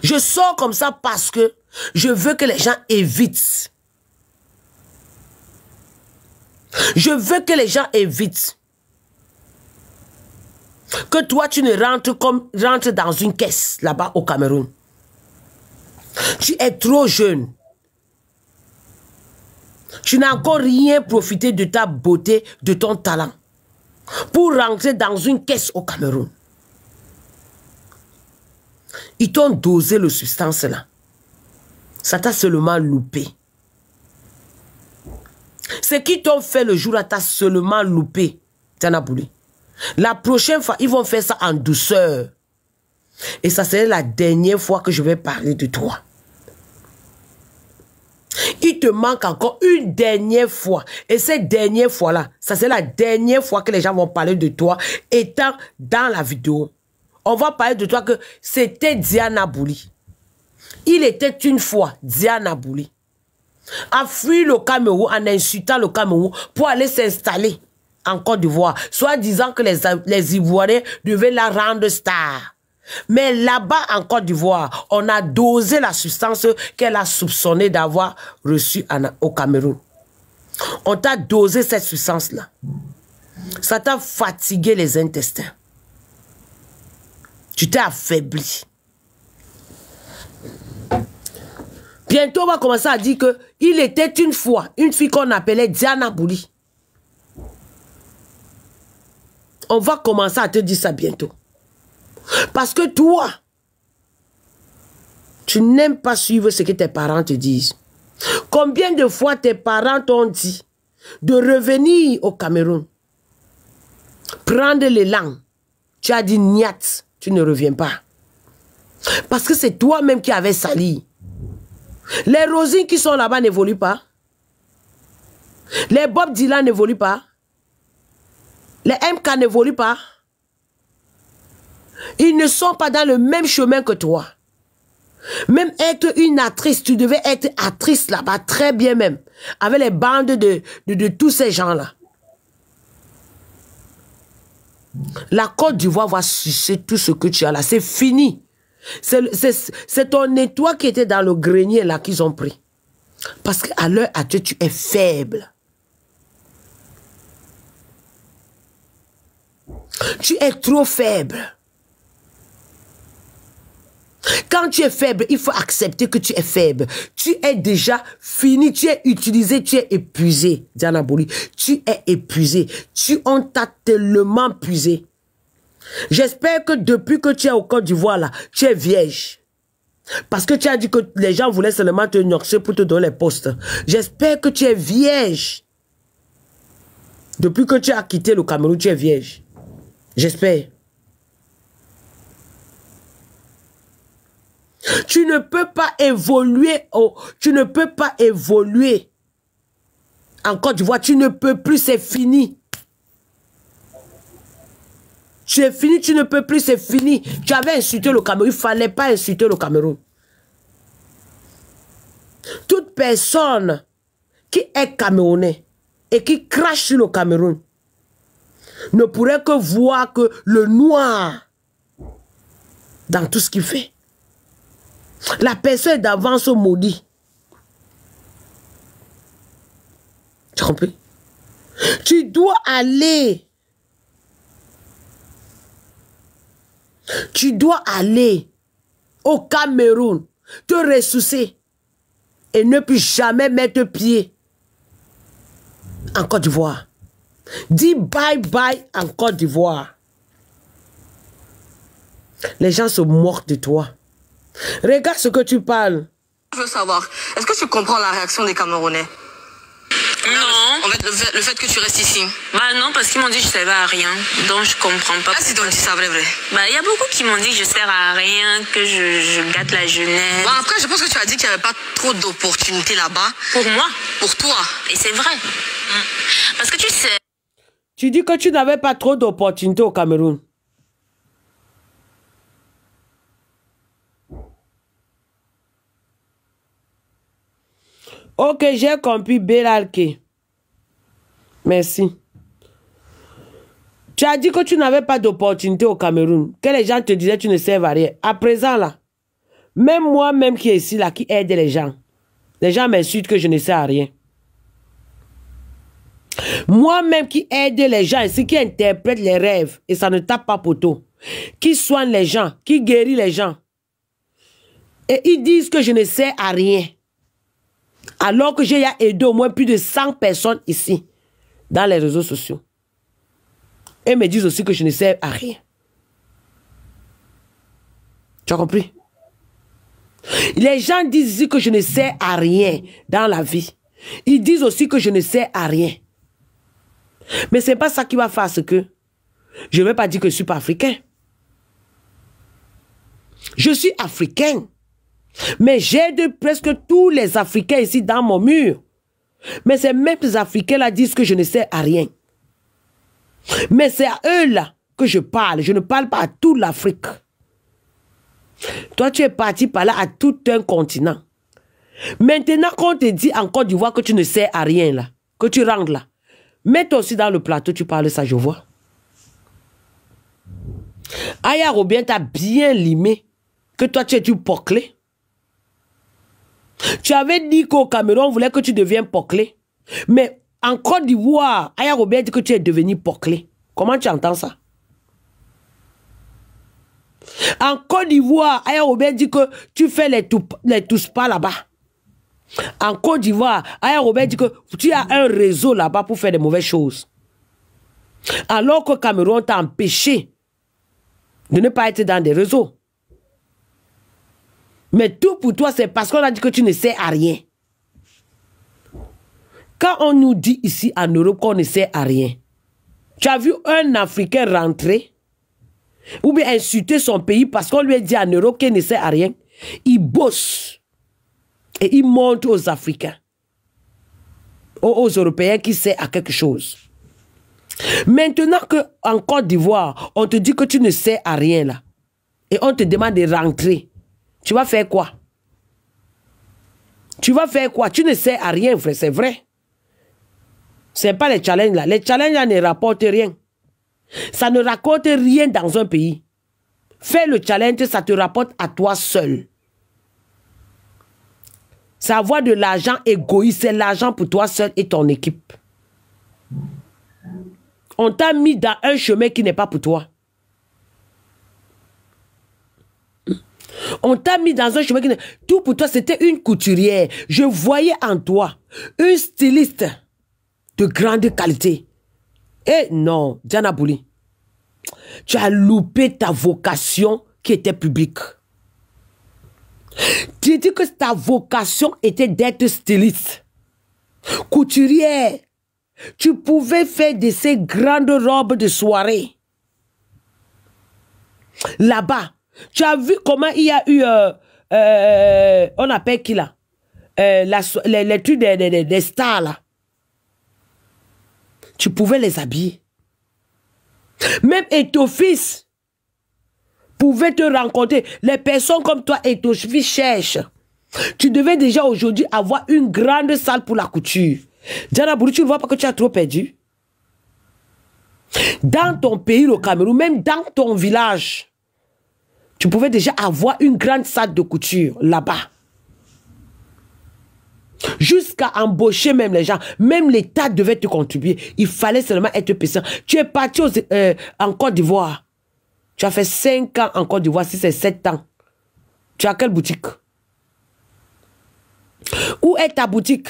Je sors comme ça parce que je veux que les gens évitent. Je veux que les gens évitent. Que toi, tu ne rentres dans une caisse là-bas au Cameroun. Tu es trop jeune. Tu n'as encore rien profité de ta beauté, de ton talent, pour rentrer dans une caisse au Cameroun. Ils t'ont dosé le substance là. Ça t'a seulement loupé. Ce qu'ils t'ont fait le jour là, t'as seulement loupé. Tiana Bouli. La prochaine fois, ils vont faire ça en douceur. Et ça serait la dernière fois que je vais parler de toi. Il te manque encore une dernière fois. Et cette dernière fois-là, ça c'est la dernière fois que les gens vont parler de toi étant dans la vidéo. On va parler de toi que c'était Diana Bouli. Il était une fois Diana Bouli. A fui le Cameroun en insultant le Cameroun pour aller s'installer en Côte d'Ivoire, soit disant que les Ivoiriens devaient la rendre star. Mais là-bas en Côte d'Ivoire, on a dosé la substance qu'elle a soupçonnée d'avoir reçue au Cameroun. On t'a dosé cette substance-là. Ça t'a fatigué les intestins. Tu t'es affaibli. Bientôt, on va commencer à dire que il était une fois une fille qu'on appelait Diana Bouli. On va commencer à te dire ça bientôt. Parce que toi, tu n'aimes pas suivre ce que tes parents te disent. Combien de fois tes parents t'ont dit de revenir au Cameroun, prendre l'élan. Tu as dit niat, tu ne reviens pas. Parce que c'est toi-même qui avais sali. Les Rosines qui sont là-bas n'évoluent pas. Les Bob Dylan n'évoluent pas. Les MK n'évoluent pas. Ils ne sont pas dans le même chemin que toi. Même être une actrice, tu devais être actrice là-bas, très bien même. Avec les bandes de tous ces gens-là. La Côte d'Ivoire va sucer tout ce que tu as là. C'est fini. C'est ton étoile qui était dans le grenier là qu'ils ont pris. Parce qu'à l'heure actuelle, tu es faible. Tu es trop faible. Quand tu es faible, il faut accepter que tu es faible. Tu es déjà fini, tu es utilisé, tu es épuisé. Diana Boli, tu es épuisé. On t'a tellement épuisé. J'espère que depuis que tu es au Côte d'Ivoire, là, tu es vierge. Parce que tu as dit que les gens voulaient seulement te noxer pour te donner les postes. J'espère que tu es vierge. Depuis que tu as quitté le Cameroun, tu es vierge. J'espère. Tu ne peux pas évoluer. Tu ne peux pas évoluer. En Côte d'Ivoire, tu ne peux plus, c'est fini. Tu es fini, tu ne peux plus, c'est fini. Tu avais insulté le Cameroun. Il ne fallait pas insulter le Cameroun. Toute personne qui est camerounais et qui crache sur le Cameroun ne pourrait que voir que le noir dans tout ce qu'il fait. La personne d'avance maudit. Tu as compris? Tu dois aller. Tu dois aller au Cameroun, te ressourcer et ne plus jamais mettre pied en Côte d'Ivoire. Dis bye bye en Côte d'Ivoire. Les gens se moquent de toi. Regarde ce que tu parles. Je veux savoir, est-ce que tu comprends la réaction des Camerounais? Non. En fait, le fait que tu restes ici. Bah non, parce qu'ils m'ont dit que je servais à rien. Donc je comprends pas. Ah, si t'ont dit ça, vrai. Bah il y a beaucoup qui m'ont dit que je sers à rien, que je gâte la jeunesse. Bon, après, je pense que tu as dit qu'il n'y avait pas trop d'opportunités là-bas. Pour moi. Pour toi. Et c'est vrai. Parce que tu sais... Tu dis que tu n'avais pas trop d'opportunités au Cameroun. Ok, j'ai compris, Bélalke. Merci. Tu as dit que tu n'avais pas d'opportunité au Cameroun. Que les gens te disaient que tu ne serves à rien. À présent, là, même moi-même qui est ici, là, qui aide les gens m'insultent que je ne sers à rien. Moi-même qui aide les gens ici, qui interprète les rêves, et ça ne tape pas poteau, qui soigne les gens, qui guérit les gens. Et ils disent que je ne sers à rien. Alors que j'ai aidé au moins plus de 100 personnes ici, dans les réseaux sociaux. Et me disent aussi que je ne sers à rien. Tu as compris? Les gens disent ici que je ne sers à rien dans la vie. Ils disent aussi que je ne sers à rien. Mais ce n'est pas ça qui va faire ce que... Je ne vais pas dire que je ne suis pas africain. Je suis africain. Mais j'aide presque tous les Africains ici dans mon mur. Mais ces mêmes Africains-là disent que je ne sers à rien. Mais c'est à eux-là que je parle. Je ne parle pas à toute l'Afrique. Toi, tu es parti par là à tout un continent. Maintenant qu'on te dit en Côte d'Ivoire que tu ne sers à rien là, que tu rentres là, mets-toi aussi dans le plateau, tu parles ça, je vois. Aya Robien t'a bien limé que toi, tu es du poclé. Tu avais dit qu'au Cameroun, on voulait que tu deviennes poclé. Mais en Côte d'Ivoire, Aya Robert dit que tu es devenu poclé. Comment tu entends ça? En Côte d'Ivoire, Aya Robert dit que tu fais les touspas là-bas. En Côte d'Ivoire, Aya Robert dit que tu as un réseau là-bas pour faire des mauvaises choses. Alors que Cameroun t'a empêché de ne pas être dans des réseaux. Mais tout pour toi, c'est parce qu'on a dit que tu ne sers à rien. Quand on nous dit ici en Europe qu'on ne sert à rien, tu as vu un Africain rentrer ou bien insulter son pays parce qu'on lui a dit en Europe qu'il ne sert à rien. Il bosse et il montre aux Africains, aux Européens qui servent à quelque chose. Maintenant qu'en Côte d'Ivoire, on te dit que tu ne sers à rien là et on te demande de rentrer. Tu vas faire quoi? Tu vas faire quoi? Tu ne sers à rien, frère, c'est vrai. Ce n'est pas les challenges là. Les challenges là ne rapportent rien. Ça ne rapporte rien dans un pays. Faire le challenge, ça te rapporte à toi seul. C'est avoir de l'argent égoïste. C'est l'argent pour toi seul et ton équipe. On t'a mis dans un chemin qui n'est pas pour toi. On t'a mis dans un chemin qui n'est... Tout pour toi, c'était une couturière. Je voyais en toi une styliste de grande qualité. Et non, Diana Bouli, tu as loupé ta vocation qui était publique. Tu dis que ta vocation était d'être styliste, couturière. Tu pouvais faire de ces grandes robes de soirée. Là-bas, tu as vu comment il y a eu, on appelle qui là? Les trucs des stars là. Tu pouvais les habiller. Même Etofis pouvait te rencontrer. Les personnes comme toi, Etofis cherchent. Tu devais déjà aujourd'hui avoir une grande salle pour la couture. Diana Bouli, tu ne vois pas que tu as trop perdu? Dans ton pays, le Cameroun, même dans ton village, tu pouvais déjà avoir une grande salle de couture là-bas. Jusqu'à embaucher même les gens. Même l'État devait te contribuer. Il fallait seulement être patient. Tu es parti en Côte d'Ivoire. Tu as fait 5 ans en Côte d'Ivoire, si c'est 7 ans. Tu as quelle boutique? Où est ta boutique?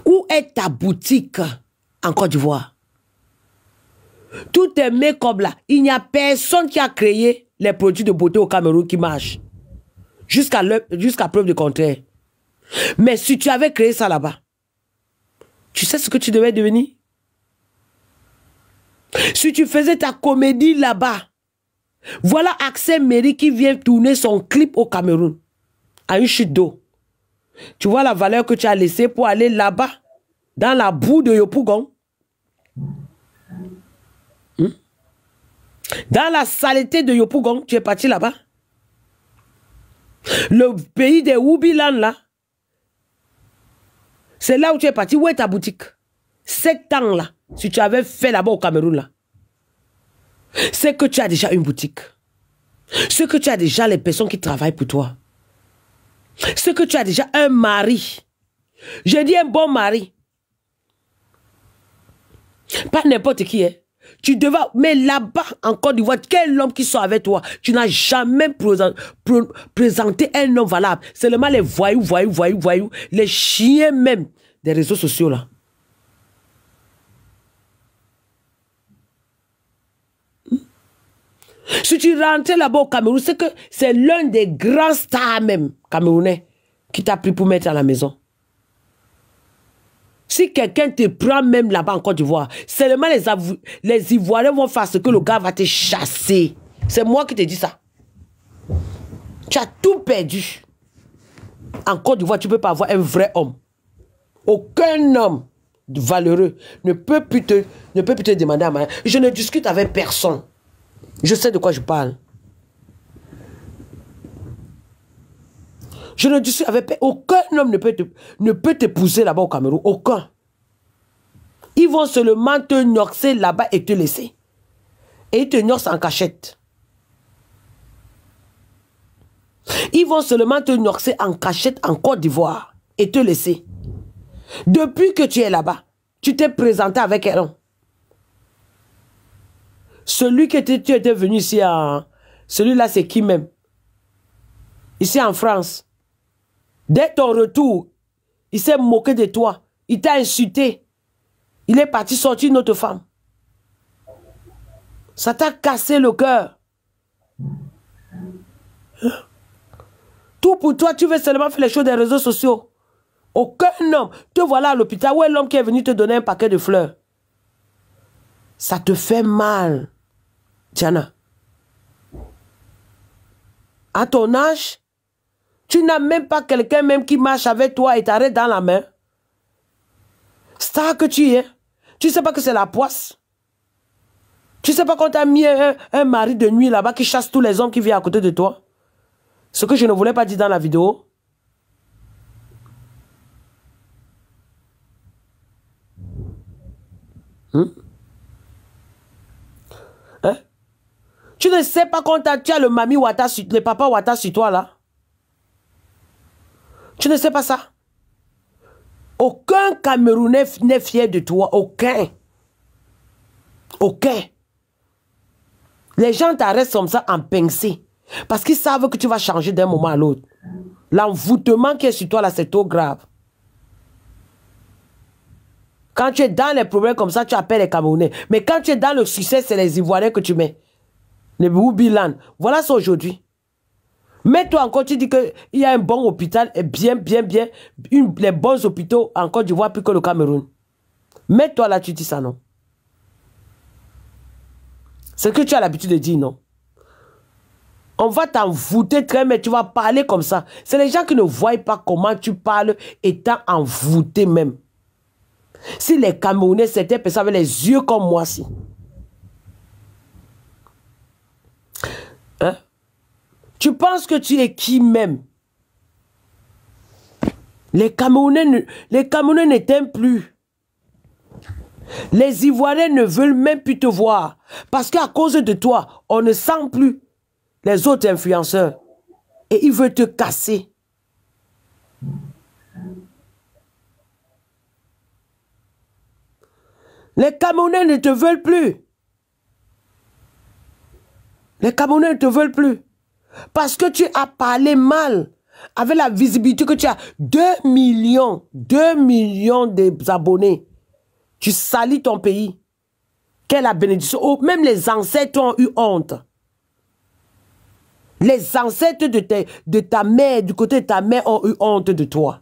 Où est ta boutique en Côte d'Ivoire? Tout est make-up là. Il n'y a personne qui a créé les produits de beauté au Cameroun qui marchent. Jusqu'à preuve du contraire. Mais si tu avais créé ça là-bas, tu sais ce que tu devais devenir? Si tu faisais ta comédie là-bas, voilà Axel Méry qui vient tourner son clip au Cameroun, à une chute d'eau. Tu vois la valeur que tu as laissée pour aller là-bas, dans la boue de Yopougon. Dans la saleté de Yopougon, tu es parti là-bas. Le pays des Wubilan là, c'est là où tu es parti. Où est ta boutique? 7 ans là, si tu avais fait là-bas au Cameroun là, c'est que tu as déjà une boutique. C'est que tu as déjà les personnes qui travaillent pour toi. C'est que tu as déjà un mari. Je dis un bon mari. Pas n'importe qui est. Tu devais... Mais là-bas, en Côte d'Ivoire, quel homme qui sort avec toi? Tu n'as jamais présenté un homme valable. Seulement les voyous, les chiens même des réseaux sociaux là. Si tu rentrais là-bas au Cameroun, c'est que c'est l'un des grands stars même camerounais qui t'a pris pour mettre à la maison. Si quelqu'un te prend même là-bas en Côte d'Ivoire, seulement les Ivoiriens vont faire ce que le gars va te chasser. C'est moi qui te dis ça. Tu as tout perdu. En Côte d'Ivoire, tu ne peux pas avoir un vrai homme. Aucun homme valeureux ne peut plus te demander à mariage. Je ne discute avec personne. Je sais de quoi je parle. Je ne discute avec aucun homme ne peut t'épouser là-bas au Cameroun. Aucun. Ils vont seulement te noxer là-bas et te laisser. Et ils te noxent en cachette. Ils vont seulement te noxer en cachette en Côte d'Ivoire et te laisser. Depuis que tu es là-bas, tu t'es présenté avec un homme. Celui que tu étais venu ici, celui-là c'est qui même? Ici en France. Dès ton retour, il s'est moqué de toi. Il t'a insulté. Il est parti sortir une autre femme. Ça t'a cassé le cœur. Tout pour toi, tu veux seulement faire les choses des réseaux sociaux. Aucun homme. Te voilà à l'hôpital. Où est l'homme qui est venu te donner un paquet de fleurs? Ça te fait mal, Diana. À ton âge, tu n'as même pas quelqu'un même qui marche avec toi et t'arrête dans la main. Star que tu es. Tu ne sais pas que c'est la poisse. Tu ne sais pas qu'on t'a mis un mari de nuit là-bas qui chasse tous les hommes qui viennent à côté de toi. Ce que je ne voulais pas dire dans la vidéo. Hein? Tu ne sais pas quand tu as le mami Ouattara, le papa Ouattara sur toi là. Tu ne sais pas ça. Aucun Camerounais n'est fier de toi. Aucun. Aucun. Les gens t'arrêtent comme ça en pincé. Parce qu'ils savent que tu vas changer d'un moment à l'autre. L'envoûtement qui est sur toi là, c'est trop grave. Quand tu es dans les problèmes comme ça, tu appelles les Camerounais. Mais quand tu es dans le succès, c'est les Ivoiriens que tu mets. Les Boubilan. Voilà ça aujourd'hui. Mets-toi encore, tu dis qu'il y a un bon hôpital, et bien, les bons hôpitaux en Côte d'Ivoire plus que le Cameroun. Mets-toi là, tu dis ça, non? C'est que tu as l'habitude de dire, non? On va t'envoûter très, mais tu vas parler comme ça. C'est les gens qui ne voient pas comment tu parles étant envoûté même. Si les Camerounais, certaines personnes avec les yeux comme moi, si. Hein? Tu penses que tu es qui même? Les Camerounais ne t'aiment plus. Les Ivoiriens ne veulent même plus te voir. Parce qu'à cause de toi, on ne sent plus les autres influenceurs. Et ils veulent te casser. Les Camerounais ne te veulent plus. Les Camerounais ne te veulent plus. Parce que tu as parlé mal. Avec la visibilité que tu as. 2 millions d'abonnés. Tu salis ton pays. Quelle la bénédiction. Oh, même les ancêtres ont eu honte. Les ancêtres de ta mère, du côté de ta mère, ont eu honte de toi.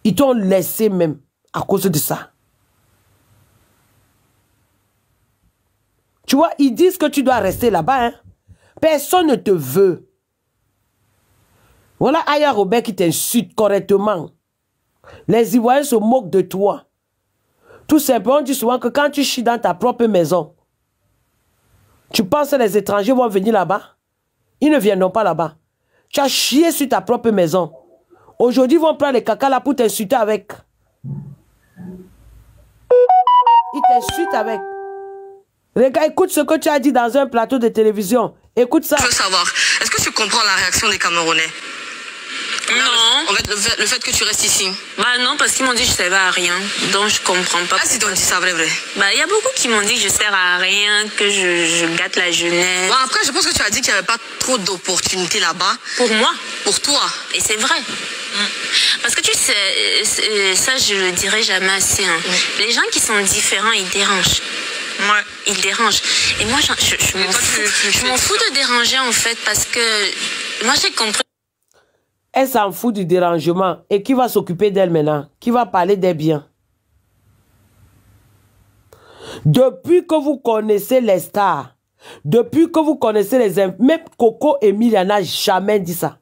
Ils t'ont laissé même à cause de ça. Tu vois, ils disent que tu dois rester là-bas. Hein? Personne ne te veut. Voilà Aya Robert qui t'insulte correctement. Les Ivoiriens se moquent de toi. Tout simplement, on dit souvent que quand tu chies dans ta propre maison, tu penses que les étrangers vont venir là-bas? Ils ne viendront pas là-bas. Tu as chié sur ta propre maison. Aujourd'hui, ils vont prendre les caca là pour t'insulter avec. Ils t'insultent avec. Regarde, écoute ce que tu as dit dans un plateau de télévision. Écoute ça. Je veux savoir, est-ce que tu comprends la réaction des Camerounais? Non. En fait, le fait que tu restes ici. Bah non, parce qu'ils m'ont dit que je servais à rien. Donc je comprends pas. Ah, si t'ont dit ça, vrai. Bah il y a beaucoup qui m'ont dit que je sers à rien, que je gâte la jeunesse. Bon, après, je pense que tu as dit qu'il n'y avait pas trop d'opportunités là-bas. Pour moi. Pour toi. Et c'est vrai. Parce que tu sais, ça je le dirai jamais assez. Hein. Les gens qui sont différents, ils dérangent. Ouais. Ils dérangent. Et moi, je m'en fous de déranger en fait, parce que moi j'ai compris. Elle s'en fout du dérangement. Et qui va s'occuper d'elle maintenant? Qui va parler des biens? Depuis que vous connaissez les stars, depuis que vous connaissez les... Même Coco Emilia n'a jamais dit ça.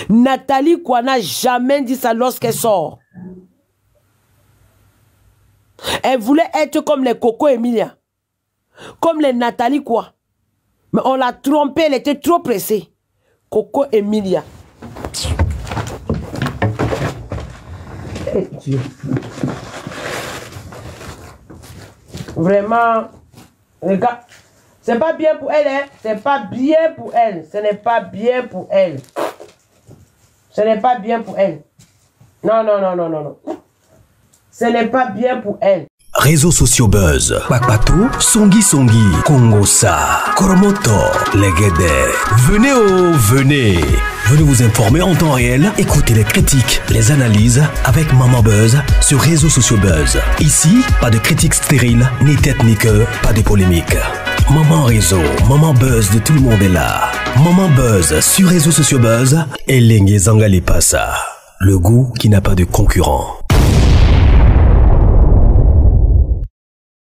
Nathalie quoi n'a jamais dit ça lorsqu'elle sort. Elle voulait être comme les Coco Emilia. Comme les Nathalie quoi. Mais on l'a trompée, elle était trop pressée. Coco Emilia. Eh Dieu. Vraiment, regarde, c'est pas bien pour elle, hein? C'est pas bien pour elle. Ce n'est pas bien pour elle. Ce n'est pas bien pour elle. Non. Ce n'est pas bien pour elle. Réseaux sociaux buzz. Bakpato, Songi, Kongosa, Koromoto, Legede. Venez. Venez vous informer en temps réel. Écoutez les critiques, les analyses avec Maman Buzz sur Réseaux sociaux buzz. Ici, pas de critiques stériles, ni tête ni queue, pas de polémique. Maman Réseau, Maman Buzz de tout le monde est là. Maman Buzz sur Réseaux sociaux buzz et Lengue Zangali Passa. Le goût qui n'a pas de concurrent.